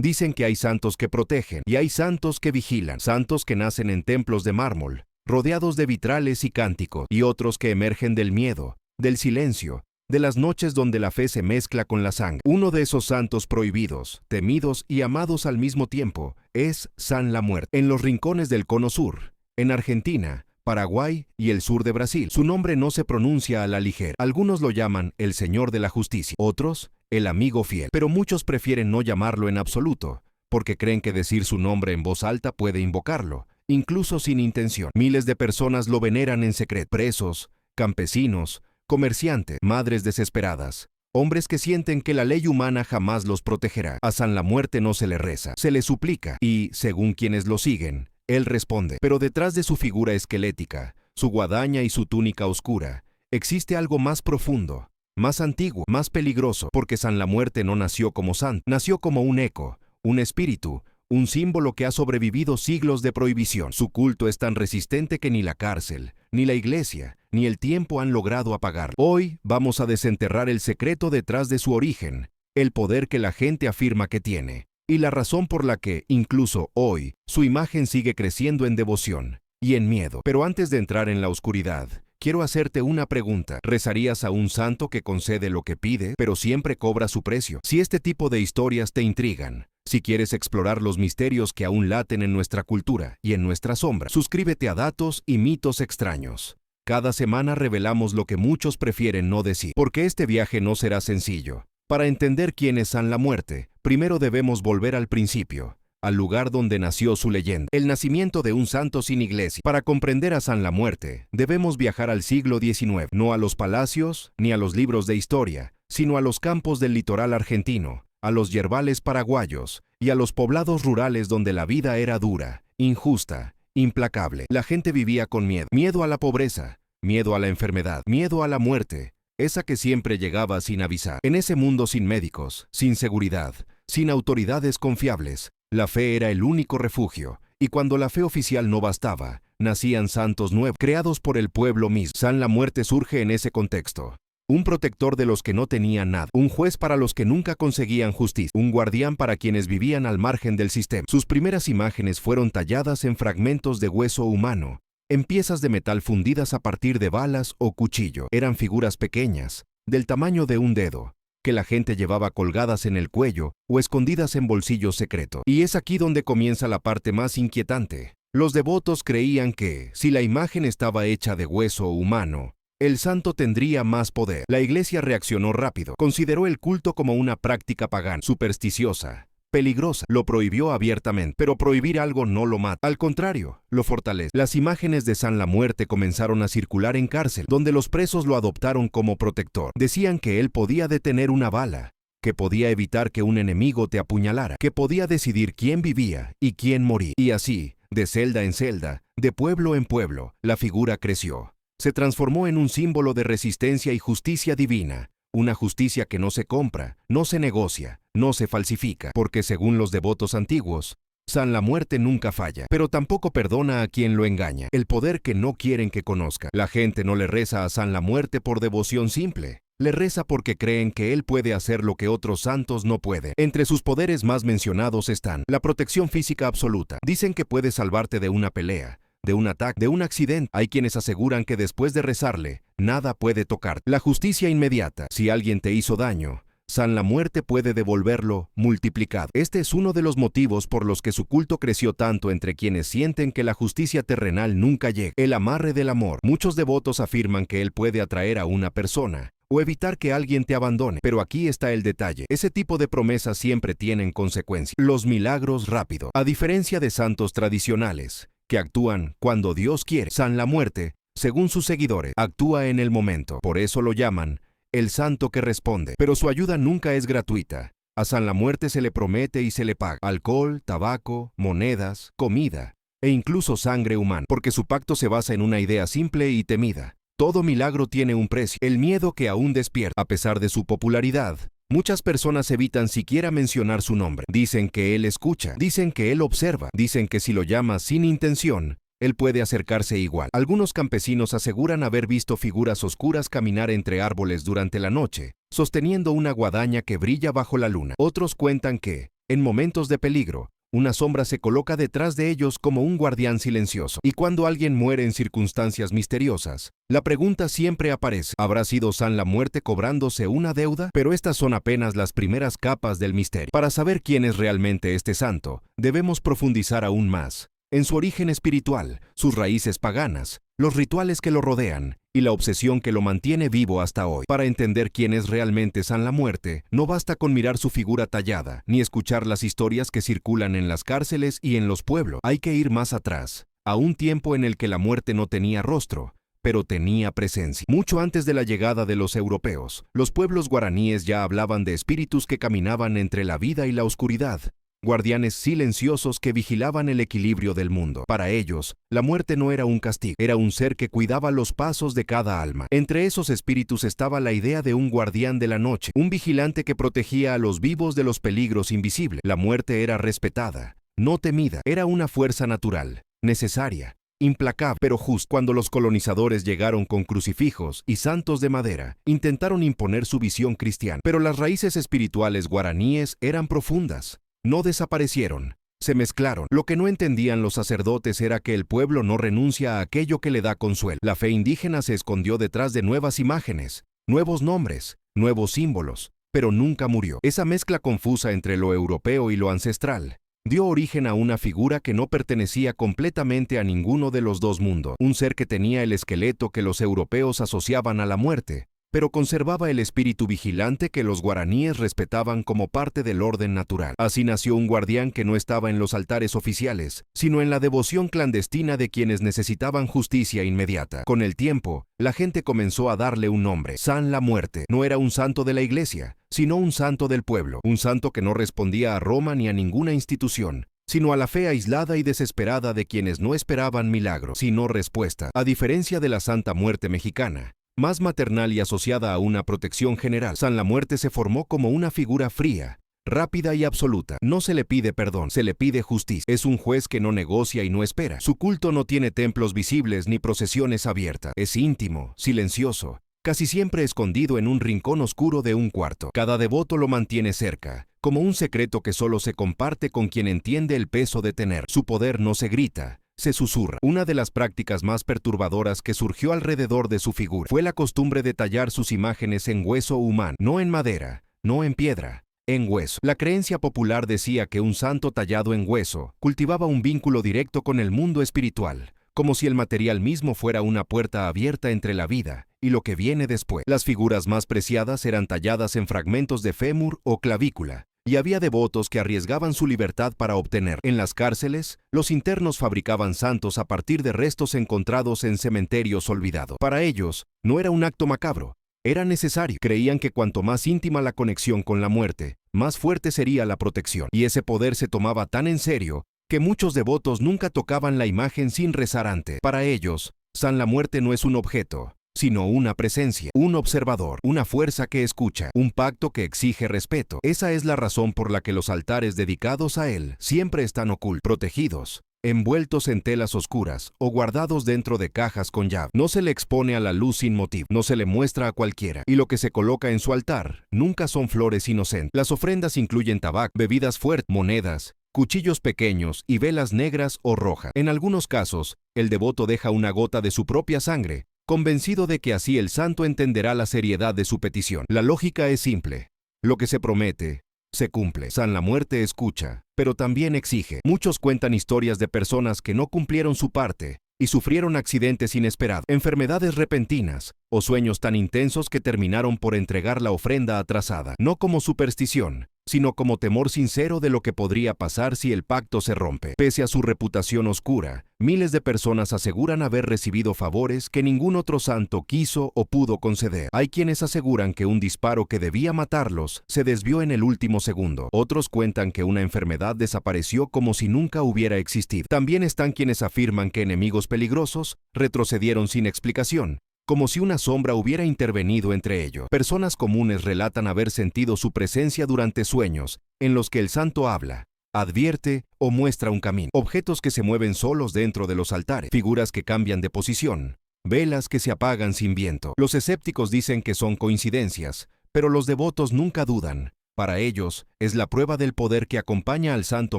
Dicen que hay santos que protegen y hay santos que vigilan, santos que nacen en templos de mármol, rodeados de vitrales y cánticos, y otros que emergen del miedo, del silencio, de las noches donde la fe se mezcla con la sangre. Uno de esos santos prohibidos, temidos y amados al mismo tiempo, es San La Muerte. En los rincones del Cono Sur, en Argentina, Paraguay y el sur de Brasil, su nombre no se pronuncia a la ligera. Algunos lo llaman el Señor de la Justicia, otros, el amigo fiel, pero muchos prefieren no llamarlo en absoluto, porque creen que decir su nombre en voz alta puede invocarlo, incluso sin intención. Miles de personas lo veneran en secreto, presos, campesinos, comerciantes, madres desesperadas, hombres que sienten que la ley humana jamás los protegerá. A San La Muerte no se le reza, se le suplica y, según quienes lo siguen, él responde. Pero detrás de su figura esquelética, su guadaña y su túnica oscura, existe algo más profundo, más antiguo, más peligroso, porque San La Muerte no nació como santo, nació como un eco, un espíritu, un símbolo que ha sobrevivido siglos de prohibición. Su culto es tan resistente que ni la cárcel, ni la iglesia, ni el tiempo han logrado apagarlo. Hoy vamos a desenterrar el secreto detrás de su origen, el poder que la gente afirma que tiene, y la razón por la que, incluso hoy, su imagen sigue creciendo en devoción y en miedo. Pero antes de entrar en la oscuridad, quiero hacerte una pregunta. ¿Rezarías a un santo que concede lo que pide, pero siempre cobra su precio? Si este tipo de historias te intrigan, si quieres explorar los misterios que aún laten en nuestra cultura y en nuestra sombra, suscríbete a Datos y Mitos Extraños. Cada semana revelamos lo que muchos prefieren no decir, porque este viaje no será sencillo. Para entender quién es San La Muerte, primero debemos volver al principio, al lugar donde nació su leyenda, el nacimiento de un santo sin iglesia. Para comprender a San La Muerte, debemos viajar al siglo XIX, no a los palacios ni a los libros de historia, sino a los campos del litoral argentino, a los yerbales paraguayos y a los poblados rurales donde la vida era dura, injusta, implacable. La gente vivía con miedo, miedo a la pobreza, miedo a la enfermedad, miedo a la muerte, esa que siempre llegaba sin avisar. En ese mundo sin médicos, sin seguridad, sin autoridades confiables, la fe era el único refugio, y cuando la fe oficial no bastaba, nacían santos nuevos, creados por el pueblo mismo. San La Muerte surge en ese contexto. Un protector de los que no tenían nada, un juez para los que nunca conseguían justicia, un guardián para quienes vivían al margen del sistema. Sus primeras imágenes fueron talladas en fragmentos de hueso humano, en piezas de metal fundidas a partir de balas o cuchillo. Eran figuras pequeñas, del tamaño de un dedo, que la gente llevaba colgadas en el cuello o escondidas en bolsillos secretos. Y es aquí donde comienza la parte más inquietante. Los devotos creían que, si la imagen estaba hecha de hueso humano, el santo tendría más poder. La iglesia reaccionó rápido. Consideró el culto como una práctica pagana, supersticiosa, peligrosa. Lo prohibió abiertamente, pero prohibir algo no lo mata. Al contrario, lo fortalece. Las imágenes de San La Muerte comenzaron a circular en cárcel, donde los presos lo adoptaron como protector. Decían que él podía detener una bala, que podía evitar que un enemigo te apuñalara, que podía decidir quién vivía y quién moría. Y así, de celda en celda, de pueblo en pueblo, la figura creció. Se transformó en un símbolo de resistencia y justicia divina, una justicia que no se compra, no se negocia, no se falsifica, porque según los devotos antiguos, San La Muerte nunca falla, pero tampoco perdona a quien lo engaña, el poder que no quieren que conozca. La gente no le reza a San La Muerte por devoción simple, le reza porque creen que él puede hacer lo que otros santos no pueden. Entre sus poderes más mencionados están la protección física absoluta. Dicen que puede salvarte de una pelea, de un ataque, de un accidente. Hay quienes aseguran que después de rezarle, nada puede tocar. La justicia inmediata. Si alguien te hizo daño, San La Muerte puede devolverlo multiplicado. Este es uno de los motivos por los que su culto creció tanto entre quienes sienten que la justicia terrenal nunca llega. El amarre del amor. Muchos devotos afirman que él puede atraer a una persona o evitar que alguien te abandone. Pero aquí está el detalle. Ese tipo de promesas siempre tienen consecuencias. Los milagros rápidos. A diferencia de santos tradicionales, que actúan cuando Dios quiere, San La Muerte, según sus seguidores, actúa en el momento. Por eso lo llaman el santo que responde. Pero su ayuda nunca es gratuita. A San La Muerte se le promete y se le paga alcohol, tabaco, monedas, comida e incluso sangre humana, porque su pacto se basa en una idea simple y temida. Todo milagro tiene un precio, el miedo que aún despierta. A pesar de su popularidad, muchas personas evitan siquiera mencionar su nombre. Dicen que él escucha, dicen que él observa, dicen que si lo llamas sin intención, él puede acercarse igual. Algunos campesinos aseguran haber visto figuras oscuras caminar entre árboles durante la noche, sosteniendo una guadaña que brilla bajo la luna. Otros cuentan que, En momentos de peligro, una sombra se coloca detrás de ellos como un guardián silencioso. Y cuando alguien muere en circunstancias misteriosas, la pregunta siempre aparece: ¿habrá sido San la Muerte cobrándose una deuda? Pero estas son apenas las primeras capas del misterio. Para saber quién es realmente este santo, debemos profundizar aún más en su origen espiritual, sus raíces paganas, los rituales que lo rodean y la obsesión que lo mantiene vivo hasta hoy. Para entender quién es realmente San la Muerte, no basta con mirar su figura tallada, ni escuchar las historias que circulan en las cárceles y en los pueblos. Hay que ir más atrás, a un tiempo en el que la muerte no tenía rostro, pero tenía presencia. Mucho antes de la llegada de los europeos, los pueblos guaraníes ya hablaban de espíritus que caminaban entre la vida y la oscuridad, guardianes silenciosos que vigilaban el equilibrio del mundo. Para ellos, la muerte no era un castigo, era un ser que cuidaba los pasos de cada alma. Entre esos espíritus estaba la idea de un guardián de la noche, un vigilante que protegía a los vivos de los peligros invisibles. La muerte era respetada, no temida, era una fuerza natural, necesaria, implacable, pero justo. Cuando los colonizadores llegaron con crucifijos y santos de madera, intentaron imponer su visión cristiana. Pero las raíces espirituales guaraníes eran profundas. No desaparecieron, se mezclaron. Lo que no entendían los sacerdotes era que el pueblo no renuncia a aquello que le da consuelo. La fe indígena se escondió detrás de nuevas imágenes, nuevos nombres, nuevos símbolos, pero nunca murió. Esa mezcla confusa entre lo europeo y lo ancestral dio origen a una figura que no pertenecía completamente a ninguno de los dos mundos, un ser que tenía el esqueleto que los europeos asociaban a la muerte, pero conservaba el espíritu vigilante que los guaraníes respetaban como parte del orden natural. Así nació un guardián que no estaba en los altares oficiales, sino en la devoción clandestina de quienes necesitaban justicia inmediata. Con el tiempo, la gente comenzó a darle un nombre: San la Muerte. No era un santo de la iglesia, sino un santo del pueblo, un santo que no respondía a Roma ni a ninguna institución, sino a la fe aislada y desesperada de quienes no esperaban milagros, sino respuesta. A diferencia de la Santa Muerte mexicana, más maternal y asociada a una protección general, San la Muerte se formó como una figura fría, rápida y absoluta. No se le pide perdón, se le pide justicia. Es un juez que no negocia y no espera. Su culto no tiene templos visibles ni procesiones abiertas. Es íntimo, silencioso, casi siempre escondido en un rincón oscuro de un cuarto. Cada devoto lo mantiene cerca, como un secreto que solo se comparte con quien entiende el peso de tener. Su poder no se grita, se susurra. Una de las prácticas más perturbadoras que surgió alrededor de su figura fue la costumbre de tallar sus imágenes en hueso humano, no en madera, no en piedra, en hueso. La creencia popular decía que un santo tallado en hueso cultivaba un vínculo directo con el mundo espiritual, como si el material mismo fuera una puerta abierta entre la vida y lo que viene después. Las figuras más preciadas eran talladas en fragmentos de fémur o clavícula, y había devotos que arriesgaban su libertad para obtener. En las cárceles, los internos fabricaban santos a partir de restos encontrados en cementerios olvidados. Para ellos, no era un acto macabro, era necesario. Creían que cuanto más íntima la conexión con la muerte, más fuerte sería la protección. Y ese poder se tomaba tan en serio que muchos devotos nunca tocaban la imagen sin rezar antes. Para ellos, San la Muerte no es un objeto, sino una presencia, un observador, una fuerza que escucha, un pacto que exige respeto. Esa es la razón por la que los altares dedicados a él siempre están ocultos, protegidos, envueltos en telas oscuras o guardados dentro de cajas con llave. No se le expone a la luz sin motivo, no se le muestra a cualquiera, y lo que se coloca en su altar nunca son flores inocentes. Las ofrendas incluyen tabaco, bebidas fuertes, monedas, cuchillos pequeños y velas negras o rojas. En algunos casos, el devoto deja una gota de su propia sangre, convencido de que así el santo entenderá la seriedad de su petición. La lógica es simple: lo que se promete, se cumple. San la Muerte escucha, pero también exige. Muchos cuentan historias de personas que no cumplieron su parte y sufrieron accidentes inesperados, enfermedades repentinas o sueños tan intensos que terminaron por entregar la ofrenda atrasada, no como superstición, sino como temor sincero de lo que podría pasar si el pacto se rompe. Pese a su reputación oscura, miles de personas aseguran haber recibido favores que ningún otro santo quiso o pudo conceder. Hay quienes aseguran que un disparo que debía matarlos se desvió en el último segundo. Otros cuentan que una enfermedad desapareció como si nunca hubiera existido. También están quienes afirman que enemigos peligrosos retrocedieron sin explicación, como si una sombra hubiera intervenido entre ellos. Personas comunes relatan haber sentido su presencia durante sueños, en los que el santo habla, advierte o muestra un camino. Objetos que se mueven solos dentro de los altares, figuras que cambian de posición, velas que se apagan sin viento. Los escépticos dicen que son coincidencias, pero los devotos nunca dudan. Para ellos, es la prueba del poder que acompaña al santo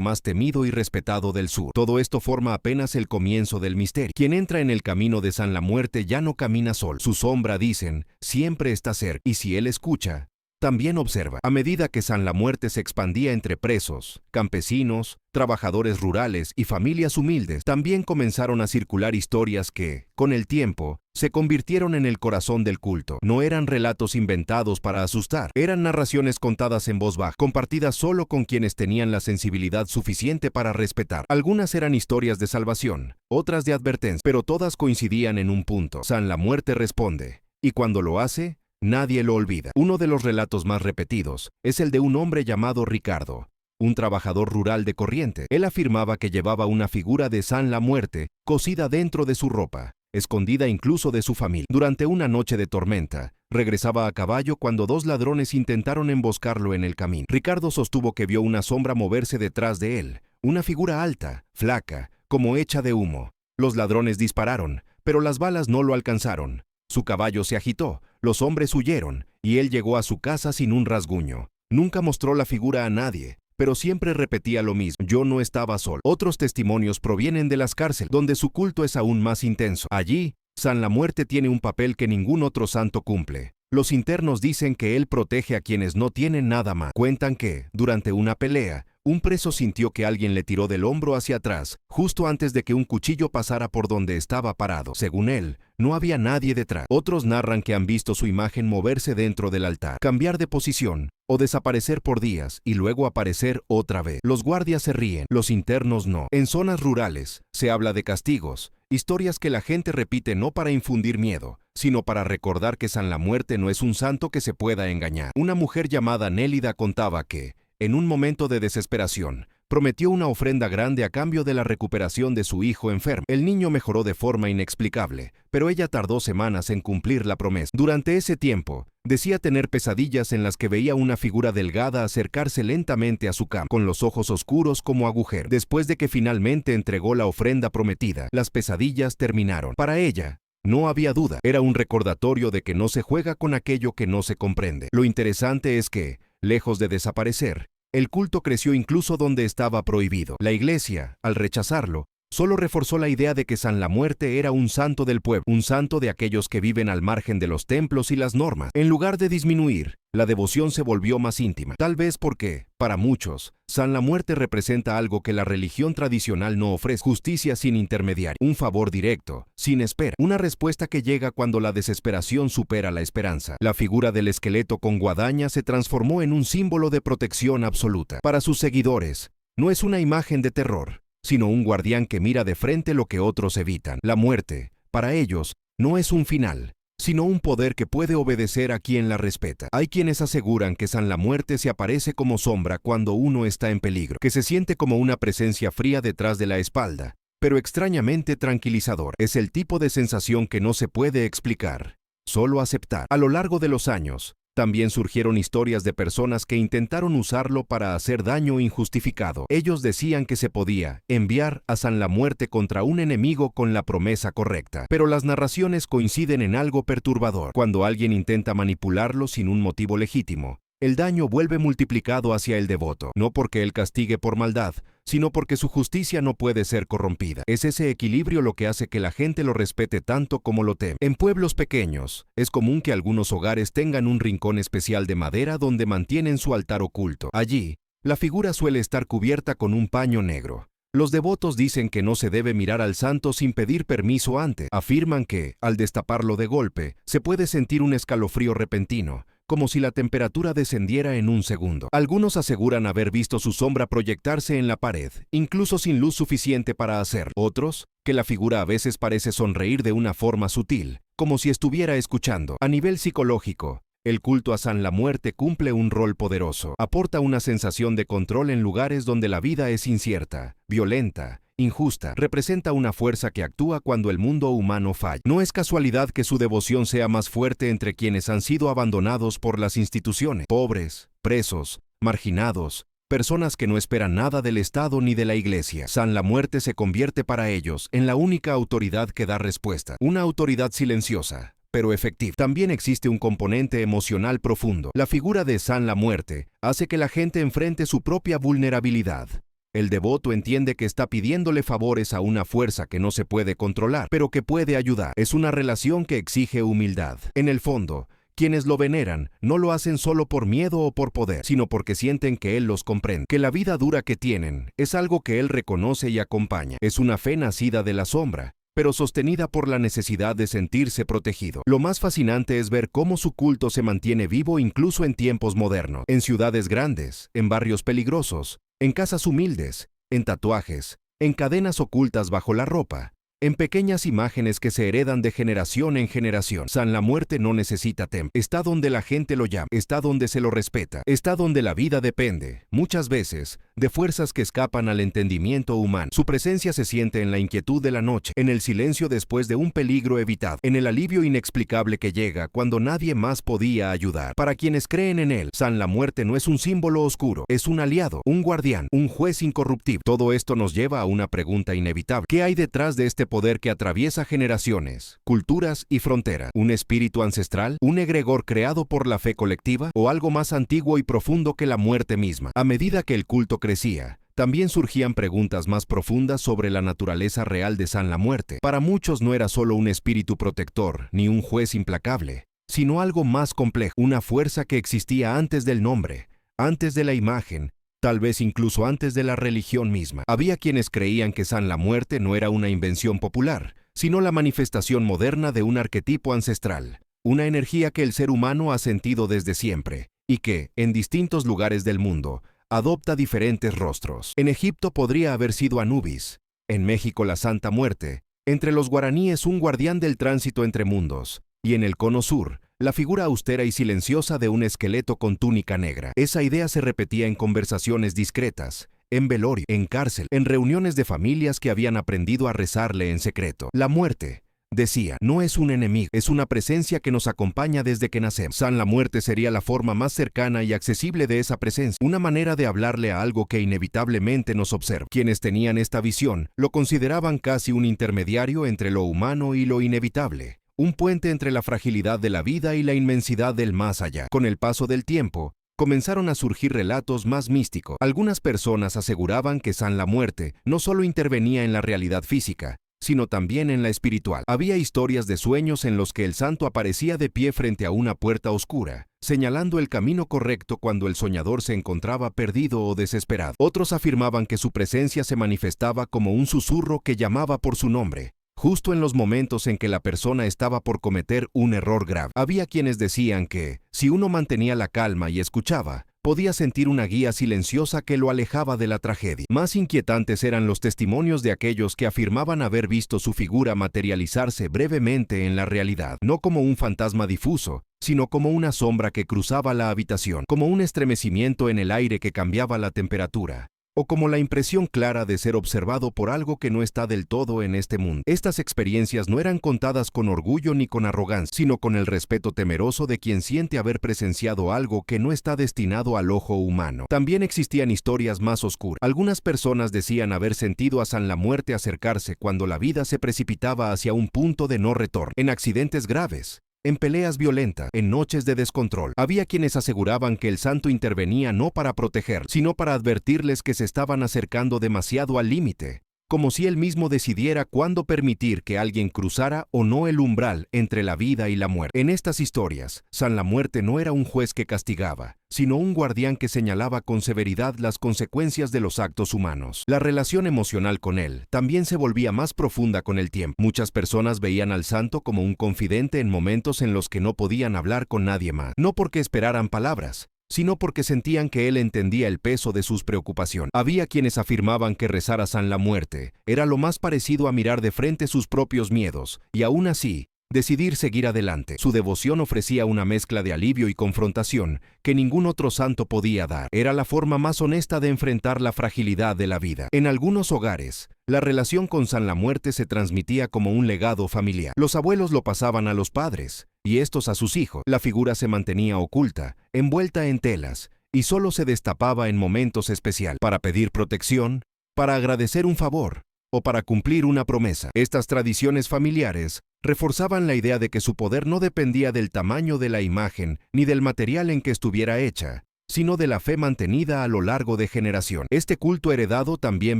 más temido y respetado del sur. Todo esto forma apenas el comienzo del misterio. Quien entra en el camino de San la Muerte ya no camina solo. Su sombra, dicen, siempre está cerca. Y si él escucha, también observa. A medida que San la Muerte se expandía entre presos, campesinos, trabajadores rurales y familias humildes, también comenzaron a circular historias que, con el tiempo, se convirtieron en el corazón del culto. No eran relatos inventados para asustar, eran narraciones contadas en voz baja, compartidas solo con quienes tenían la sensibilidad suficiente para respetar. Algunas eran historias de salvación, otras de advertencia, pero todas coincidían en un punto. San la Muerte responde, y cuando lo hace, nadie lo olvida. Uno de los relatos más repetidos es el de un hombre llamado Ricardo, un trabajador rural de Corrientes. Él afirmaba que llevaba una figura de San la Muerte cosida dentro de su ropa, escondida incluso de su familia. Durante una noche de tormenta, regresaba a caballo cuando dos ladrones intentaron emboscarlo en el camino. Ricardo sostuvo que vio una sombra moverse detrás de él, una figura alta, flaca, como hecha de humo. Los ladrones dispararon, pero las balas no lo alcanzaron. Su caballo se agitó, los hombres huyeron, y él llegó a su casa sin un rasguño. Nunca mostró la figura a nadie, pero siempre repetía lo mismo: yo no estaba solo. Otros testimonios provienen de las cárceles, donde su culto es aún más intenso. Allí, San la Muerte tiene un papel que ningún otro santo cumple. Los internos dicen que él protege a quienes no tienen nada más. Cuentan que, durante una pelea, un preso sintió que alguien le tiró del hombro hacia atrás, justo antes de que un cuchillo pasara por donde estaba parado. Según él, no había nadie detrás. Otros narran que han visto su imagen moverse dentro del altar, cambiar de posición, o desaparecer por días y luego aparecer otra vez. Los guardias se ríen, los internos no. En zonas rurales, se habla de castigos, historias que la gente repite no para infundir miedo, sino para recordar que San la Muerte no es un santo que se pueda engañar. Una mujer llamada Nélida contaba que, en un momento de desesperación, prometió una ofrenda grande a cambio de la recuperación de su hijo enfermo. El niño mejoró de forma inexplicable, pero ella tardó semanas en cumplir la promesa. Durante ese tiempo, decía tener pesadillas en las que veía una figura delgada acercarse lentamente a su cama, con los ojos oscuros como agujeros. Después de que finalmente entregó la ofrenda prometida, las pesadillas terminaron. Para ella, no había duda, era un recordatorio de que no se juega con aquello que no se comprende. Lo interesante es que, lejos de desaparecer, el culto creció incluso donde estaba prohibido. La Iglesia, al rechazarlo, solo reforzó la idea de que San la Muerte era un santo del pueblo, un santo de aquellos que viven al margen de los templos y las normas. En lugar de disminuir, la devoción se volvió más íntima. Tal vez porque, para muchos, San la Muerte representa algo que la religión tradicional no ofrece: justicia sin intermediario, un favor directo, sin espera, una respuesta que llega cuando la desesperación supera la esperanza. La figura del esqueleto con guadaña se transformó en un símbolo de protección absoluta. Para sus seguidores, no es una imagen de terror, sino un guardián que mira de frente lo que otros evitan. La muerte, para ellos, no es un final, sino un poder que puede obedecer a quien la respeta. Hay quienes aseguran que San la Muerte se aparece como sombra cuando uno está en peligro, que se siente como una presencia fría detrás de la espalda, pero extrañamente tranquilizador. Es el tipo de sensación que no se puede explicar, solo aceptar. A lo largo de los años, también surgieron historias de personas que intentaron usarlo para hacer daño injustificado. Ellos decían que se podía enviar a San la Muerte contra un enemigo con la promesa correcta. Pero las narraciones coinciden en algo perturbador. Cuando alguien intenta manipularlo sin un motivo legítimo, el daño vuelve multiplicado hacia el devoto, no porque él castigue por maldad, sino porque su justicia no puede ser corrompida. Es ese equilibrio lo que hace que la gente lo respete tanto como lo teme. En pueblos pequeños, es común que algunos hogares tengan un rincón especial de madera donde mantienen su altar oculto. Allí, la figura suele estar cubierta con un paño negro. Los devotos dicen que no se debe mirar al santo sin pedir permiso antes. Afirman que, al destaparlo de golpe, se puede sentir un escalofrío repentino, como si la temperatura descendiera en un segundo. Algunos aseguran haber visto su sombra proyectarse en la pared, incluso sin luz suficiente para hacerlo. Otros, que la figura a veces parece sonreír de una forma sutil, como si estuviera escuchando. A nivel psicológico, el culto a San la Muerte cumple un rol poderoso. Aporta una sensación de control en lugares donde la vida es incierta, violenta, injusta. Representa una fuerza que actúa cuando el mundo humano falla. No es casualidad que su devoción sea más fuerte entre quienes han sido abandonados por las instituciones: pobres, presos, marginados, personas que no esperan nada del Estado ni de la Iglesia. San la Muerte se convierte para ellos en la única autoridad que da respuesta. Una autoridad silenciosa, pero efectiva. También existe un componente emocional profundo. La figura de San la Muerte hace que la gente enfrente su propia vulnerabilidad. El devoto entiende que está pidiéndole favores a una fuerza que no se puede controlar, pero que puede ayudar. Es una relación que exige humildad. En el fondo, quienes lo veneran no lo hacen solo por miedo o por poder, sino porque sienten que él los comprende, que la vida dura que tienen es algo que él reconoce y acompaña. Es una fe nacida de la sombra, pero sostenida por la necesidad de sentirse protegido. Lo más fascinante es ver cómo su culto se mantiene vivo incluso en tiempos modernos, en ciudades grandes, en barrios peligrosos, en casas humildes, en tatuajes, en cadenas ocultas bajo la ropa, en pequeñas imágenes que se heredan de generación en generación. San la Muerte no necesita templo. Está donde la gente lo llama, está donde se lo respeta, está donde la vida depende, muchas veces, de fuerzas que escapan al entendimiento humano. Su presencia se siente en la inquietud de la noche, en el silencio después de un peligro evitado, en el alivio inexplicable que llega cuando nadie más podía ayudar. Para quienes creen en él, San la Muerte no es un símbolo oscuro, es un aliado, un guardián, un juez incorruptible. Todo esto nos lleva a una pregunta inevitable. ¿Qué hay detrás de este poder que atraviesa generaciones, culturas y fronteras? ¿Un espíritu ancestral? ¿Un egregor creado por la fe colectiva? ¿O algo más antiguo y profundo que la muerte misma? A medida que el culto crecía, también surgían preguntas más profundas sobre la naturaleza real de San la Muerte. Para muchos no era solo un espíritu protector, ni un juez implacable, sino algo más complejo, una fuerza que existía antes del nombre, antes de la imagen, tal vez incluso antes de la religión misma. Había quienes creían que San la Muerte no era una invención popular, sino la manifestación moderna de un arquetipo ancestral, una energía que el ser humano ha sentido desde siempre, y que, en distintos lugares del mundo, adopta diferentes rostros. En Egipto podría haber sido Anubis, en México la Santa Muerte, entre los guaraníes un guardián del tránsito entre mundos, y en el Cono Sur, la figura austera y silenciosa de un esqueleto con túnica negra. Esa idea se repetía en conversaciones discretas, en velorio, en cárcel, en reuniones de familias que habían aprendido a rezarle en secreto. La muerte, decía, no es un enemigo, es una presencia que nos acompaña desde que nacemos. San la Muerte sería la forma más cercana y accesible de esa presencia, una manera de hablarle a algo que inevitablemente nos observa. Quienes tenían esta visión lo consideraban casi un intermediario entre lo humano y lo inevitable, un puente entre la fragilidad de la vida y la inmensidad del más allá. Con el paso del tiempo, comenzaron a surgir relatos más místicos. Algunas personas aseguraban que San la Muerte no solo intervenía en la realidad física, sino también en la espiritual. Había historias de sueños en los que el santo aparecía de pie frente a una puerta oscura, señalando el camino correcto cuando el soñador se encontraba perdido o desesperado. Otros afirmaban que su presencia se manifestaba como un susurro que llamaba por su nombre, justo en los momentos en que la persona estaba por cometer un error grave. Había quienes decían que, si uno mantenía la calma y escuchaba, podía sentir una guía silenciosa que lo alejaba de la tragedia. Más inquietantes eran los testimonios de aquellos que afirmaban haber visto su figura materializarse brevemente en la realidad, no como un fantasma difuso, sino como una sombra que cruzaba la habitación, como un estremecimiento en el aire que cambiaba la temperatura, o como la impresión clara de ser observado por algo que no está del todo en este mundo. Estas experiencias no eran contadas con orgullo ni con arrogancia, sino con el respeto temeroso de quien siente haber presenciado algo que no está destinado al ojo humano. También existían historias más oscuras. Algunas personas decían haber sentido a San la Muerte acercarse cuando la vida se precipitaba hacia un punto de no retorno, en accidentes graves, en peleas violentas, en noches de descontrol. Había quienes aseguraban que el santo intervenía no para proteger, sino para advertirles que se estaban acercando demasiado al límite, como si él mismo decidiera cuándo permitir que alguien cruzara o no el umbral entre la vida y la muerte. En estas historias, San la Muerte no era un juez que castigaba, sino un guardián que señalaba con severidad las consecuencias de los actos humanos. La relación emocional con él también se volvía más profunda con el tiempo. Muchas personas veían al santo como un confidente en momentos en los que no podían hablar con nadie más, no porque esperaran palabras, sino porque sentían que él entendía el peso de sus preocupaciones. Había quienes afirmaban que rezar a San la Muerte era lo más parecido a mirar de frente sus propios miedos, y aún así, decidir seguir adelante. Su devoción ofrecía una mezcla de alivio y confrontación que ningún otro santo podía dar. Era la forma más honesta de enfrentar la fragilidad de la vida. En algunos hogares, la relación con San la Muerte se transmitía como un legado familiar. Los abuelos lo pasaban a los padres, y estos a sus hijos. La figura se mantenía oculta, envuelta en telas, y solo se destapaba en momentos especiales, para pedir protección, para agradecer un favor, o para cumplir una promesa. Estas tradiciones familiares reforzaban la idea de que su poder no dependía del tamaño de la imagen ni del material en que estuviera hecha, sino de la fe mantenida a lo largo de generaciones. Este culto heredado también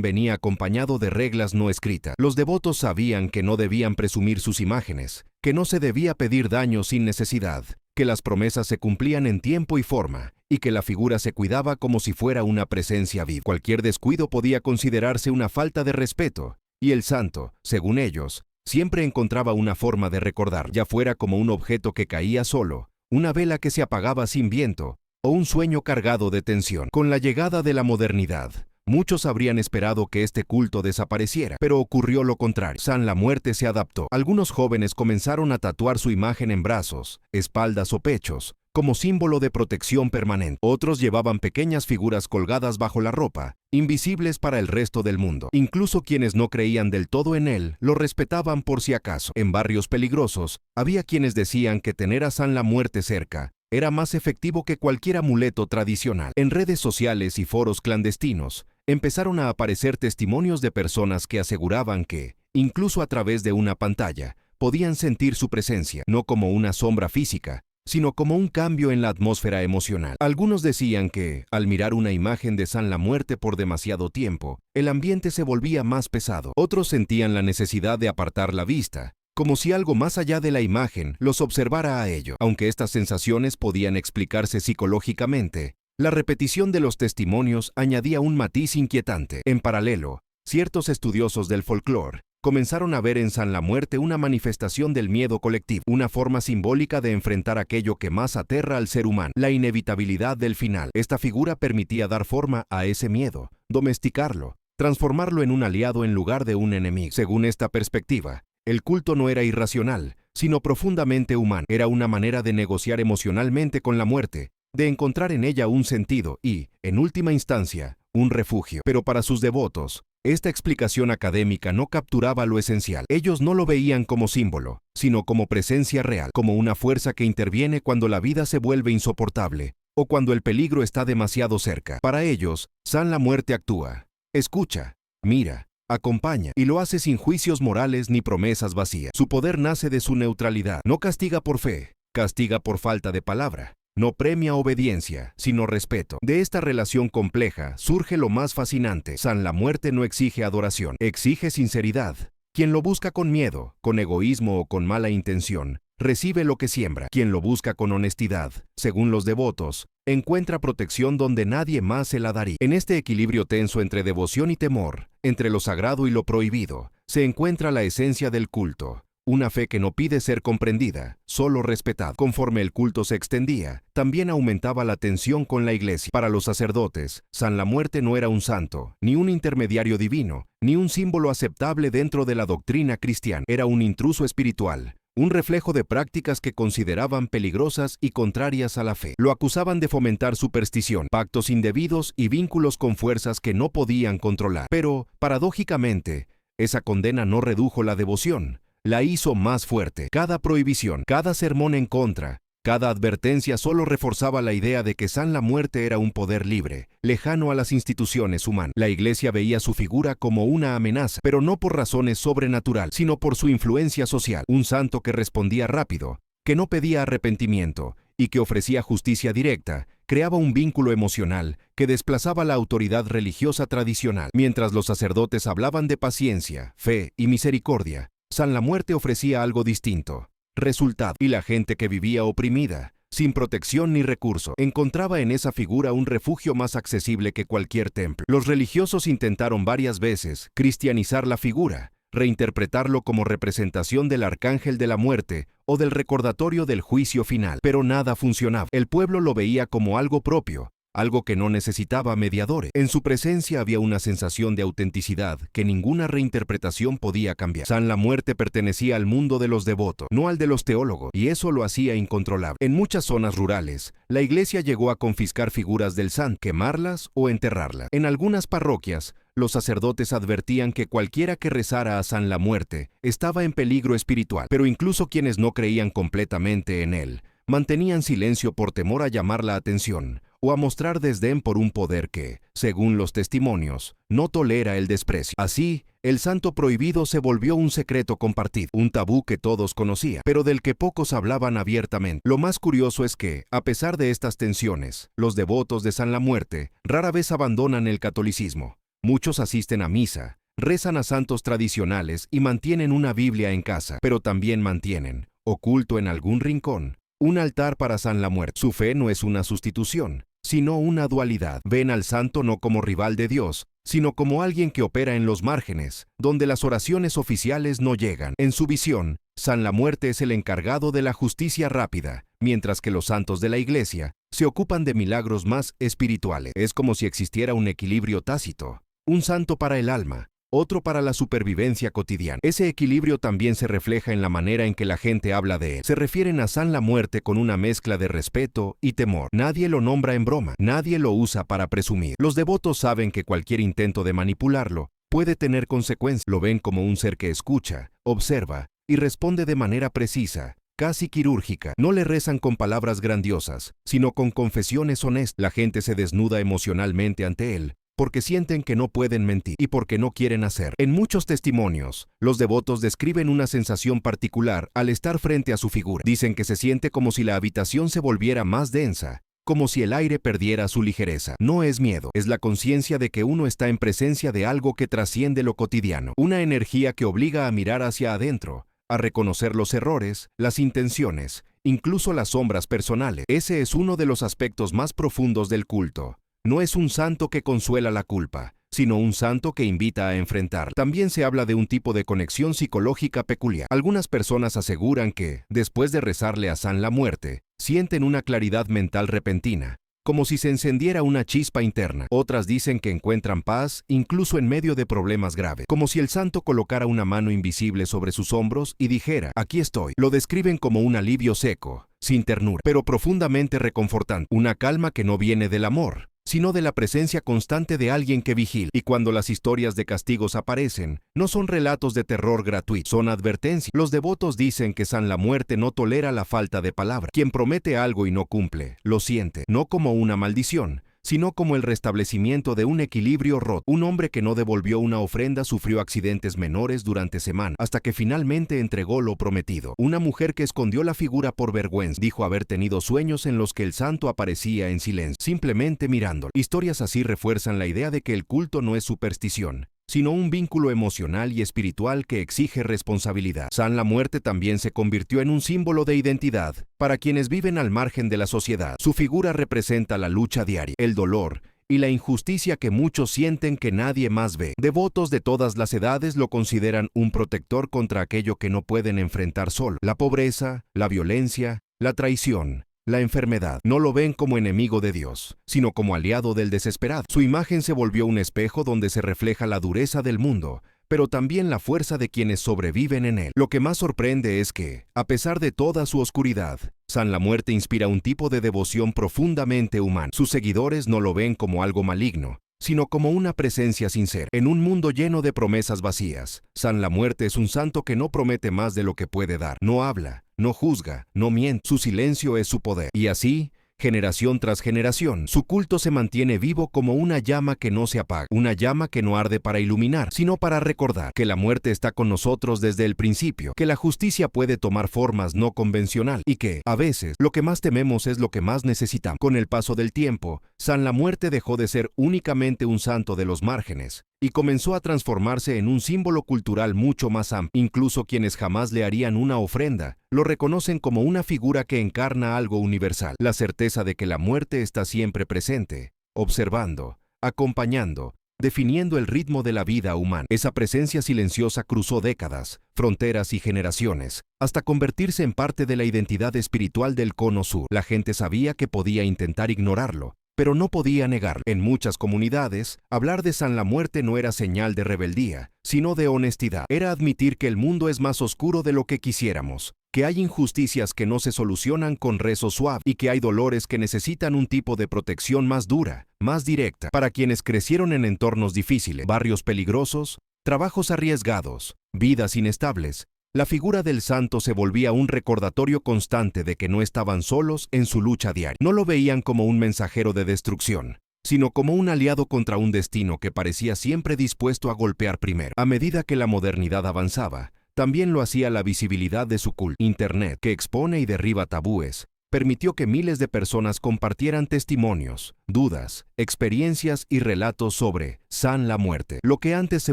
venía acompañado de reglas no escritas. Los devotos sabían que no debían presumir sus imágenes, que no se debía pedir daño sin necesidad, que las promesas se cumplían en tiempo y forma, y que la figura se cuidaba como si fuera una presencia viva. Cualquier descuido podía considerarse una falta de respeto, y el santo, según ellos, siempre encontraba una forma de recordar, ya fuera como un objeto que caía solo, una vela que se apagaba sin viento, o un sueño cargado de tensión. Con la llegada de la modernidad, muchos habrían esperado que este culto desapareciera, pero ocurrió lo contrario. San la Muerte se adaptó. Algunos jóvenes comenzaron a tatuar su imagen en brazos, espaldas o pechos, como símbolo de protección permanente. Otros llevaban pequeñas figuras colgadas bajo la ropa, invisibles para el resto del mundo. Incluso quienes no creían del todo en él, lo respetaban por si acaso. En barrios peligrosos, había quienes decían que tener a San la Muerte cerca era más efectivo que cualquier amuleto tradicional. En redes sociales y foros clandestinos, empezaron a aparecer testimonios de personas que aseguraban que, incluso a través de una pantalla, podían sentir su presencia, no como una sombra física, sino como un cambio en la atmósfera emocional. Algunos decían que, al mirar una imagen de San la Muerte por demasiado tiempo, el ambiente se volvía más pesado. Otros sentían la necesidad de apartar la vista, como si algo más allá de la imagen los observara a ello. Aunque estas sensaciones podían explicarse psicológicamente, la repetición de los testimonios añadía un matiz inquietante. En paralelo, ciertos estudiosos del folclore comenzaron a ver en San la Muerte una manifestación del miedo colectivo, una forma simbólica de enfrentar aquello que más aterra al ser humano, la inevitabilidad del final. Esta figura permitía dar forma a ese miedo, domesticarlo, transformarlo en un aliado en lugar de un enemigo. Según esta perspectiva, el culto no era irracional, sino profundamente humano. Era una manera de negociar emocionalmente con la muerte, de encontrar en ella un sentido y, en última instancia, un refugio. Pero para sus devotos, esta explicación académica no capturaba lo esencial. Ellos no lo veían como símbolo, sino como presencia real, como una fuerza que interviene cuando la vida se vuelve insoportable, o cuando el peligro está demasiado cerca. Para ellos, San la Muerte actúa, escucha, mira, acompaña, y lo hace sin juicios morales ni promesas vacías. Su poder nace de su neutralidad. No castiga por fe, castiga por falta de palabra. No premia obediencia, sino respeto. De esta relación compleja surge lo más fascinante. San la Muerte no exige adoración, exige sinceridad. Quien lo busca con miedo, con egoísmo o con mala intención, recibe lo que siembra. Quien lo busca con honestidad, según los devotos, encuentra protección donde nadie más se la daría. En este equilibrio tenso entre devoción y temor, entre lo sagrado y lo prohibido, se encuentra la esencia del culto. Una fe que no pide ser comprendida, solo respetada. Conforme el culto se extendía, también aumentaba la tensión con la iglesia. Para los sacerdotes, San la Muerte no era un santo, ni un intermediario divino, ni un símbolo aceptable dentro de la doctrina cristiana. Era un intruso espiritual, un reflejo de prácticas que consideraban peligrosas y contrarias a la fe. Lo acusaban de fomentar superstición, pactos indebidos y vínculos con fuerzas que no podían controlar. Pero, paradójicamente, esa condena no redujo la devoción, la hizo más fuerte. Cada prohibición, cada sermón en contra, cada advertencia solo reforzaba la idea de que San la Muerte era un poder libre, lejano a las instituciones humanas. La Iglesia veía su figura como una amenaza, pero no por razones sobrenaturales, sino por su influencia social. Un santo que respondía rápido, que no pedía arrepentimiento y que ofrecía justicia directa, creaba un vínculo emocional que desplazaba la autoridad religiosa tradicional. Mientras los sacerdotes hablaban de paciencia, fe y misericordia, San la Muerte ofrecía algo distinto, resultado, y la gente que vivía oprimida, sin protección ni recurso, encontraba en esa figura un refugio más accesible que cualquier templo. Los religiosos intentaron varias veces cristianizar la figura, reinterpretarlo como representación del arcángel de la muerte o del recordatorio del juicio final, pero nada funcionaba. El pueblo lo veía como algo propio, algo que no necesitaba mediadores. En su presencia había una sensación de autenticidad que ninguna reinterpretación podía cambiar. San la Muerte pertenecía al mundo de los devotos, no al de los teólogos, y eso lo hacía incontrolable. En muchas zonas rurales, la iglesia llegó a confiscar figuras del santo, quemarlas o enterrarlas. En algunas parroquias, los sacerdotes advertían que cualquiera que rezara a San la Muerte estaba en peligro espiritual, pero incluso quienes no creían completamente en él, mantenían silencio por temor a llamar la atención o a mostrar desdén por un poder que, según los testimonios, no tolera el desprecio. Así, El santo prohibido se volvió un secreto compartido, un tabú que todos conocían, pero del que pocos hablaban abiertamente. Lo más curioso es que, a pesar de estas tensiones, los devotos de San La Muerte rara vez abandonan el catolicismo. Muchos asisten a misa, rezan a santos tradicionales y mantienen una Biblia en casa, pero también mantienen, oculto en algún rincón, un altar para San La Muerte. Su fe no es una sustitución, sino una dualidad. Ven al santo no como rival de Dios, sino como alguien que opera en los márgenes, donde las oraciones oficiales no llegan. En su visión, San La Muerte es el encargado de la justicia rápida, mientras que los santos de la Iglesia se ocupan de milagros más espirituales. Es como si existiera un equilibrio tácito, un santo para el alma, otro para la supervivencia cotidiana. Ese equilibrio también se refleja en la manera en que la gente habla de él. Se refieren a San La Muerte con una mezcla de respeto y temor. Nadie lo nombra en broma, nadie lo usa para presumir. Los devotos saben que cualquier intento de manipularlo puede tener consecuencias. Lo ven como un ser que escucha, observa y responde de manera precisa, casi quirúrgica. No le rezan con palabras grandiosas, sino con confesiones honestas. La gente se desnuda emocionalmente ante él, porque sienten que no pueden mentir y porque no quieren hacer. En muchos testimonios, los devotos describen una sensación particular al estar frente a su figura. Dicen que se siente como si la habitación se volviera más densa, como si el aire perdiera su ligereza. No es miedo, es la conciencia de que uno está en presencia de algo que trasciende lo cotidiano, una energía que obliga a mirar hacia adentro, a reconocer los errores, las intenciones, incluso las sombras personales. Ese es uno de los aspectos más profundos del culto. No es un santo que consuela la culpa, sino un santo que invita a enfrentar. También se habla de un tipo de conexión psicológica peculiar. Algunas personas aseguran que, después de rezarle a San La Muerte, sienten una claridad mental repentina, como si se encendiera una chispa interna. Otras dicen que encuentran paz incluso en medio de problemas graves, como si el santo colocara una mano invisible sobre sus hombros y dijera, aquí estoy. Lo describen como un alivio seco, sin ternura, pero profundamente reconfortante, una calma que no viene del amor, sino de la presencia constante de alguien que vigila. Y cuando las historias de castigos aparecen, no son relatos de terror gratuito, son advertencias. Los devotos dicen que San La Muerte no tolera la falta de palabra. Quien promete algo y no cumple, lo siente, no como una maldición, sino como el restablecimiento de un equilibrio roto. Un hombre que no devolvió una ofrenda sufrió accidentes menores durante semanas, hasta que finalmente entregó lo prometido. Una mujer que escondió la figura por vergüenza dijo haber tenido sueños en los que el santo aparecía en silencio, simplemente mirándolo. Historias así refuerzan la idea de que el culto no es superstición, sino un vínculo emocional y espiritual que exige responsabilidad. San La Muerte también se convirtió en un símbolo de identidad para quienes viven al margen de la sociedad. Su figura representa la lucha diaria, el dolor y la injusticia que muchos sienten que nadie más ve. Devotos de todas las edades lo consideran un protector contra aquello que no pueden enfrentar solo: la pobreza, la violencia, la traición, la enfermedad. No lo ven como enemigo de Dios, sino como aliado del desesperado. Su imagen se volvió un espejo donde se refleja la dureza del mundo, pero también la fuerza de quienes sobreviven en él. Lo que más sorprende es que, a pesar de toda su oscuridad, San La Muerte inspira un tipo de devoción profundamente humana. Sus seguidores no lo ven como algo maligno, sino como una presencia sincera. En un mundo lleno de promesas vacías, San La Muerte es un santo que no promete más de lo que puede dar. No habla, no juzga, no miente. Su silencio es su poder. Y así, generación tras generación, su culto se mantiene vivo como una llama que no se apaga, una llama que no arde para iluminar, sino para recordar que la muerte está con nosotros desde el principio, que la justicia puede tomar formas no convencionales y que, a veces, lo que más tememos es lo que más necesitamos. Con el paso del tiempo, San La Muerte dejó de ser únicamente un santo de los márgenes y comenzó a transformarse en un símbolo cultural mucho más amplio. Incluso quienes jamás le harían una ofrenda lo reconocen como una figura que encarna algo universal, la certeza de que la muerte está siempre presente, observando, acompañando, definiendo el ritmo de la vida humana. Esa presencia silenciosa cruzó décadas, fronteras y generaciones, hasta convertirse en parte de la identidad espiritual del Cono Sur. La gente sabía que podía intentar ignorarlo, pero no podía negarlo. En muchas comunidades, hablar de San La Muerte no era señal de rebeldía, sino de honestidad. Era admitir que el mundo es más oscuro de lo que quisiéramos, que hay injusticias que no se solucionan con rezo suave y que hay dolores que necesitan un tipo de protección más dura, más directa. Para quienes crecieron en entornos difíciles, barrios peligrosos, trabajos arriesgados, vidas inestables, la figura del santo se volvía un recordatorio constante de que no estaban solos en su lucha diaria. No lo veían como un mensajero de destrucción, sino como un aliado contra un destino que parecía siempre dispuesto a golpear primero. A medida que la modernidad avanzaba, también lo hacía la visibilidad de su culto. Internet, que expone y derriba tabúes, permitió que miles de personas compartieran testimonios, dudas, experiencias y relatos sobre San la Muerte. Lo que antes se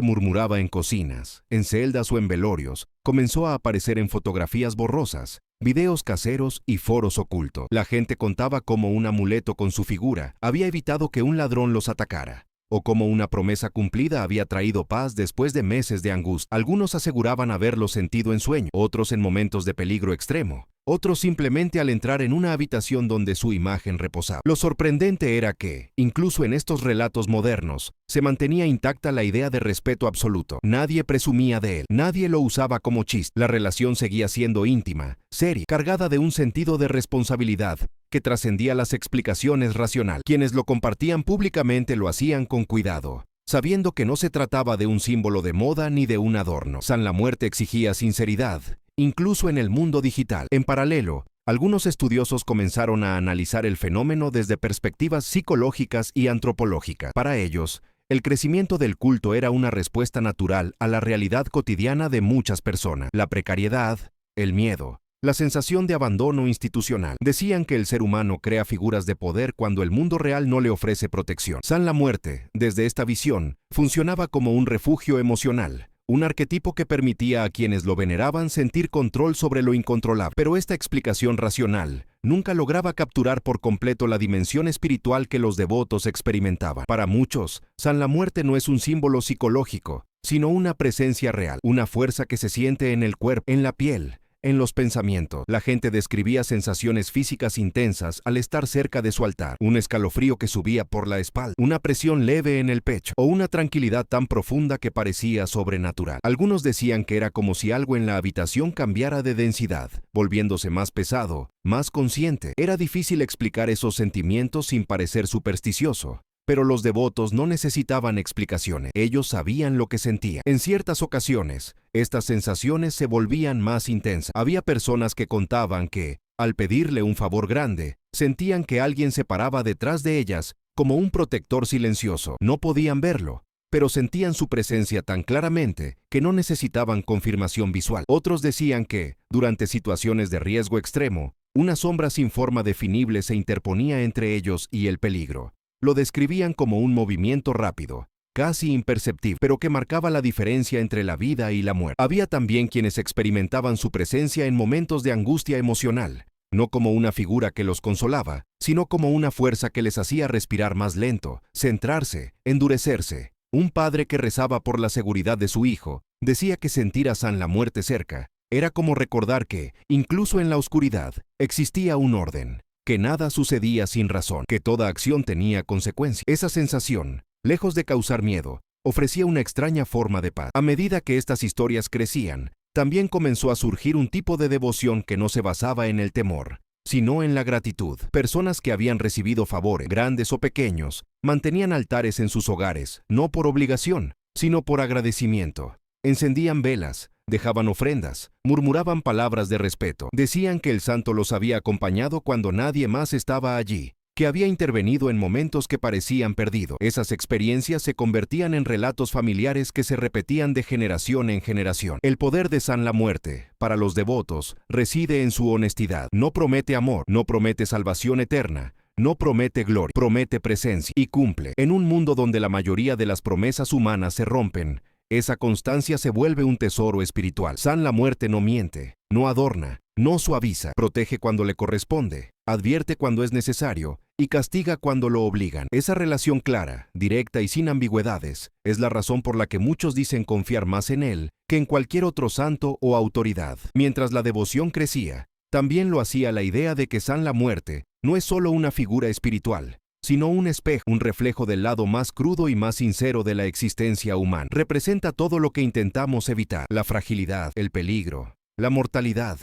murmuraba en cocinas, en celdas o en velorios, comenzó a aparecer en fotografías borrosas, videos caseros y foros ocultos. La gente contaba cómo un amuleto con su figura había evitado que un ladrón los atacara, o cómo una promesa cumplida había traído paz después de meses de angustia. Algunos aseguraban haberlo sentido en sueño, otros en momentos de peligro extremo, otros simplemente al entrar en una habitación donde su imagen reposaba. Lo sorprendente era que, incluso en estos relatos modernos, se mantenía intacta la idea de respeto absoluto. Nadie presumía de él, nadie lo usaba como chiste. La relación seguía siendo íntima, seria, cargada de un sentido de responsabilidad que trascendía las explicaciones racionales. Quienes lo compartían públicamente lo hacían con cuidado, sabiendo que no se trataba de un símbolo de moda ni de un adorno. San la Muerte exigía sinceridad, incluso en el mundo digital. En paralelo, algunos estudiosos comenzaron a analizar el fenómeno desde perspectivas psicológicas y antropológicas. Para ellos, el crecimiento del culto era una respuesta natural a la realidad cotidiana de muchas personas. La precariedad, el miedo, la sensación de abandono institucional. Decían que el ser humano crea figuras de poder cuando el mundo real no le ofrece protección. San la Muerte, desde esta visión, funcionaba como un refugio emocional, un arquetipo que permitía a quienes lo veneraban sentir control sobre lo incontrolable. Pero esta explicación racional nunca lograba capturar por completo la dimensión espiritual que los devotos experimentaban. Para muchos, San la Muerte no es un símbolo psicológico, sino una presencia real, una fuerza que se siente en el cuerpo, en la piel, en los pensamientos. La gente describía sensaciones físicas intensas al estar cerca de su altar, un escalofrío que subía por la espalda, una presión leve en el pecho, o una tranquilidad tan profunda que parecía sobrenatural. Algunos decían que era como si algo en la habitación cambiara de densidad, volviéndose más pesado, más consciente. Era difícil explicar esos sentimientos sin parecer supersticioso. Pero los devotos no necesitaban explicaciones, ellos sabían lo que sentían. En ciertas ocasiones, estas sensaciones se volvían más intensas. Había personas que contaban que, al pedirle un favor grande, sentían que alguien se paraba detrás de ellas como un protector silencioso. No podían verlo, pero sentían su presencia tan claramente que no necesitaban confirmación visual. Otros decían que, durante situaciones de riesgo extremo, una sombra sin forma definible se interponía entre ellos y el peligro. Lo describían como un movimiento rápido, casi imperceptible, pero que marcaba la diferencia entre la vida y la muerte. Había también quienes experimentaban su presencia en momentos de angustia emocional, no como una figura que los consolaba, sino como una fuerza que les hacía respirar más lento, centrarse, endurecerse. Un padre que rezaba por la seguridad de su hijo decía que sentir a San la Muerte cerca era como recordar que, incluso en la oscuridad, existía un orden, que nada sucedía sin razón, que toda acción tenía consecuencias. Esa sensación, lejos de causar miedo, ofrecía una extraña forma de paz. A medida que estas historias crecían, también comenzó a surgir un tipo de devoción que no se basaba en el temor, sino en la gratitud. Personas que habían recibido favores, grandes o pequeños, mantenían altares en sus hogares, no por obligación, sino por agradecimiento. Encendían velas, dejaban ofrendas, murmuraban palabras de respeto. Decían que el santo los había acompañado cuando nadie más estaba allí, que había intervenido en momentos que parecían perdidos. Esas experiencias se convertían en relatos familiares que se repetían de generación en generación. El poder de San la Muerte, para los devotos, reside en su honestidad. No promete amor, no promete salvación eterna, no promete gloria, promete presencia y cumple. En un mundo donde la mayoría de las promesas humanas se rompen, esa constancia se vuelve un tesoro espiritual. San la Muerte no miente, no adorna, no suaviza, protege cuando le corresponde, advierte cuando es necesario y castiga cuando lo obligan. Esa relación clara, directa y sin ambigüedades es la razón por la que muchos dicen confiar más en él que en cualquier otro santo o autoridad. Mientras la devoción crecía, también lo hacía la idea de que San la Muerte no es solo una figura espiritual, sino un espejo, un reflejo del lado más crudo y más sincero de la existencia humana. Representa todo lo que intentamos evitar: la fragilidad, el peligro, la mortalidad,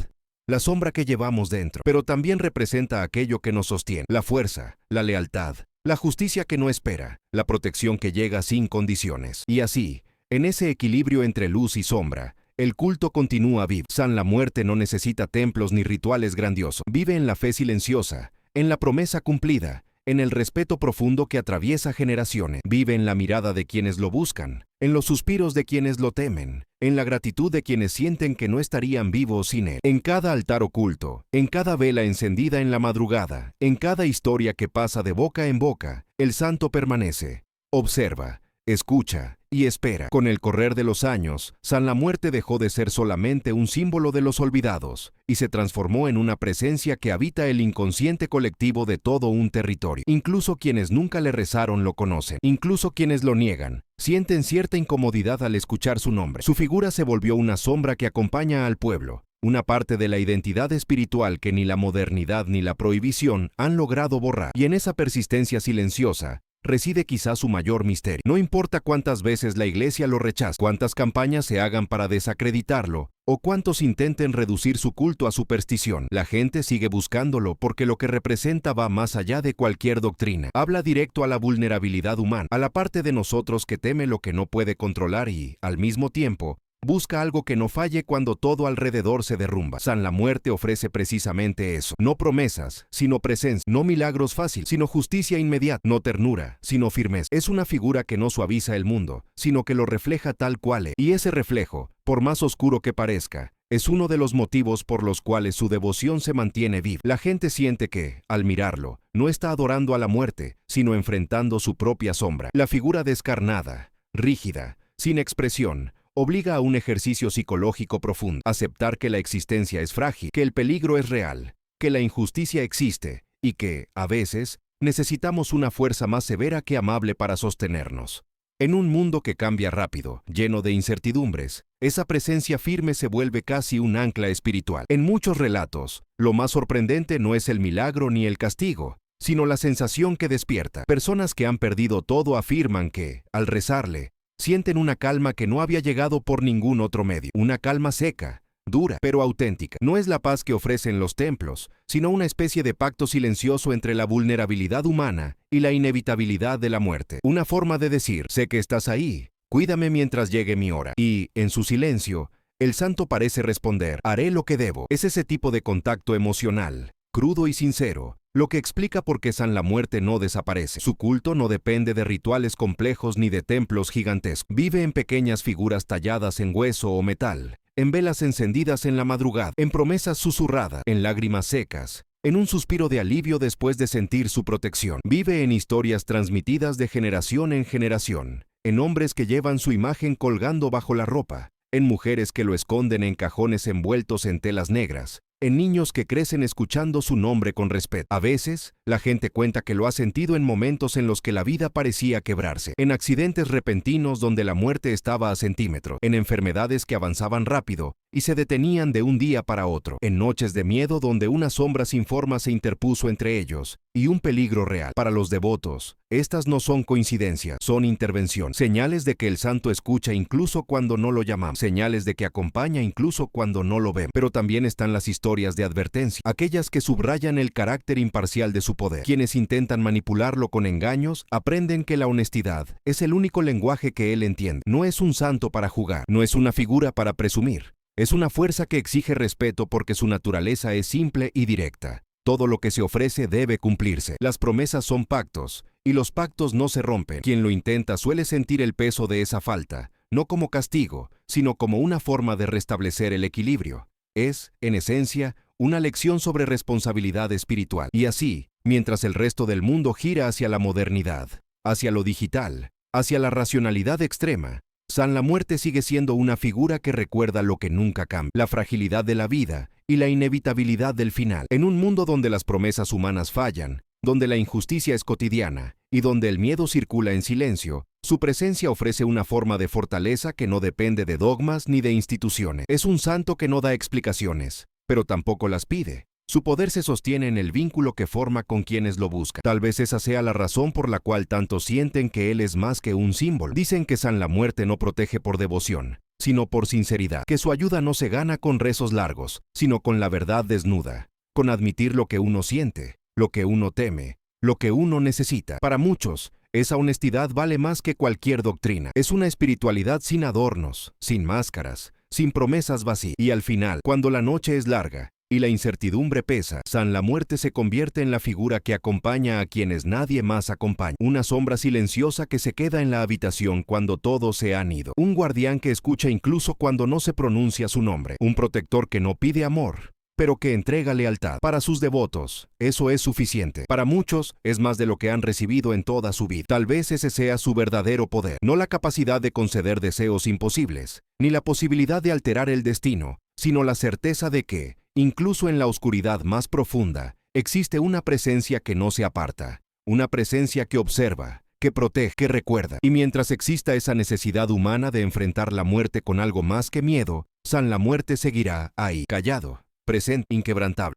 la sombra que llevamos dentro. Pero también representa aquello que nos sostiene: la fuerza, la lealtad, la justicia que no espera, la protección que llega sin condiciones. Y así, en ese equilibrio entre luz y sombra, el culto continúa vivo. San la Muerte no necesita templos ni rituales grandiosos. Vive en la fe silenciosa, en la promesa cumplida, en el respeto profundo que atraviesa generaciones. Vive en la mirada de quienes lo buscan, en los suspiros de quienes lo temen, en la gratitud de quienes sienten que no estarían vivos sin él. En cada altar oculto, en cada vela encendida en la madrugada, en cada historia que pasa de boca en boca, el santo permanece, observa, escucha y espera. Con el correr de los años, San La Muerte dejó de ser solamente un símbolo de los olvidados y se transformó en una presencia que habita el inconsciente colectivo de todo un territorio. Incluso quienes nunca le rezaron lo conocen, incluso quienes lo niegan, sienten cierta incomodidad al escuchar su nombre. Su figura se volvió una sombra que acompaña al pueblo, una parte de la identidad espiritual que ni la modernidad ni la prohibición han logrado borrar. Y en esa persistencia silenciosa reside quizás su mayor misterio. No importa cuántas veces la Iglesia lo rechace, cuántas campañas se hagan para desacreditarlo, o cuántos intenten reducir su culto a superstición, la gente sigue buscándolo porque lo que representa va más allá de cualquier doctrina. Habla directo a la vulnerabilidad humana, a la parte de nosotros que teme lo que no puede controlar y, al mismo tiempo, busca algo que no falle cuando todo alrededor se derrumba. San La Muerte ofrece precisamente eso. No promesas, sino presencia. No milagros fáciles, sino justicia inmediata. No ternura, sino firmeza. Es una figura que no suaviza el mundo, sino que lo refleja tal cual es. Y ese reflejo, por más oscuro que parezca, es uno de los motivos por los cuales su devoción se mantiene viva. La gente siente que, al mirarlo, no está adorando a la muerte, sino enfrentando su propia sombra. La figura descarnada, rígida, sin expresión, obliga a un ejercicio psicológico profundo, aceptar que la existencia es frágil, que el peligro es real, que la injusticia existe y que, a veces, necesitamos una fuerza más severa que amable para sostenernos. En un mundo que cambia rápido, lleno de incertidumbres, esa presencia firme se vuelve casi un ancla espiritual. En muchos relatos, lo más sorprendente no es el milagro ni el castigo, sino la sensación que despierta. Personas que han perdido todo afirman que, al rezarle, sienten una calma que no había llegado por ningún otro medio. Una calma seca, dura, pero auténtica. No es la paz que ofrecen los templos, sino una especie de pacto silencioso entre la vulnerabilidad humana y la inevitabilidad de la muerte. Una forma de decir, sé que estás ahí, cuídame mientras llegue mi hora. Y, en su silencio, el santo parece responder, haré lo que debo. Es ese tipo de contacto emocional, crudo y sincero, lo que explica por qué San La Muerte no desaparece. Su culto no depende de rituales complejos ni de templos gigantescos. Vive en pequeñas figuras talladas en hueso o metal, en velas encendidas en la madrugada, en promesas susurradas, en lágrimas secas, en un suspiro de alivio después de sentir su protección. Vive en historias transmitidas de generación en generación, en hombres que llevan su imagen colgando bajo la ropa, en mujeres que lo esconden en cajones envueltos en telas negras, en niños que crecen escuchando su nombre con respeto. A veces, la gente cuenta que lo ha sentido en momentos en los que la vida parecía quebrarse, en accidentes repentinos donde la muerte estaba a centímetros, en enfermedades que avanzaban rápido y se detenían de un día para otro, en noches de miedo donde una sombra sin forma se interpuso entre ellos y un peligro real. Para los devotos, estas no son coincidencias, son intervención, señales de que el santo escucha incluso cuando no lo llamamos, señales de que acompaña incluso cuando no lo vemos. Pero también están las historias de advertencia, aquellas que subrayan el carácter imparcial de su poder. Quienes intentan manipularlo con engaños aprenden que la honestidad es el único lenguaje que él entiende. No es un santo para jugar, no es una figura para presumir. Es una fuerza que exige respeto porque su naturaleza es simple y directa. Todo lo que se ofrece debe cumplirse. Las promesas son pactos, y los pactos no se rompen. Quien lo intenta suele sentir el peso de esa falta, no como castigo, sino como una forma de restablecer el equilibrio. Es, en esencia, una lección sobre responsabilidad espiritual. Y así, mientras el resto del mundo gira hacia la modernidad, hacia lo digital, hacia la racionalidad extrema, San La Muerte sigue siendo una figura que recuerda lo que nunca cambia, la fragilidad de la vida y la inevitabilidad del final. En un mundo donde las promesas humanas fallan, donde la injusticia es cotidiana y donde el miedo circula en silencio, su presencia ofrece una forma de fortaleza que no depende de dogmas ni de instituciones. Es un santo que no da explicaciones, pero tampoco las pide. Su poder se sostiene en el vínculo que forma con quienes lo buscan. Tal vez esa sea la razón por la cual tantos sienten que él es más que un símbolo. Dicen que San La Muerte no protege por devoción, sino por sinceridad, que su ayuda no se gana con rezos largos, sino con la verdad desnuda, con admitir lo que uno siente, lo que uno teme, lo que uno necesita. Para muchos, esa honestidad vale más que cualquier doctrina. Es una espiritualidad sin adornos, sin máscaras, sin promesas vacías. Y al final, cuando la noche es larga y la incertidumbre pesa, San la Muerte se convierte en la figura que acompaña a quienes nadie más acompaña. Una sombra silenciosa que se queda en la habitación cuando todos se han ido. Un guardián que escucha incluso cuando no se pronuncia su nombre. Un protector que no pide amor, pero que entrega lealtad. Para sus devotos, eso es suficiente. Para muchos, es más de lo que han recibido en toda su vida. Tal vez ese sea su verdadero poder. No la capacidad de conceder deseos imposibles, ni la posibilidad de alterar el destino, sino la certeza de que, incluso en la oscuridad más profunda, existe una presencia que no se aparta, una presencia que observa, que protege, que recuerda. Y mientras exista esa necesidad humana de enfrentar la muerte con algo más que miedo, San la Muerte seguirá ahí, callado, presente, inquebrantable.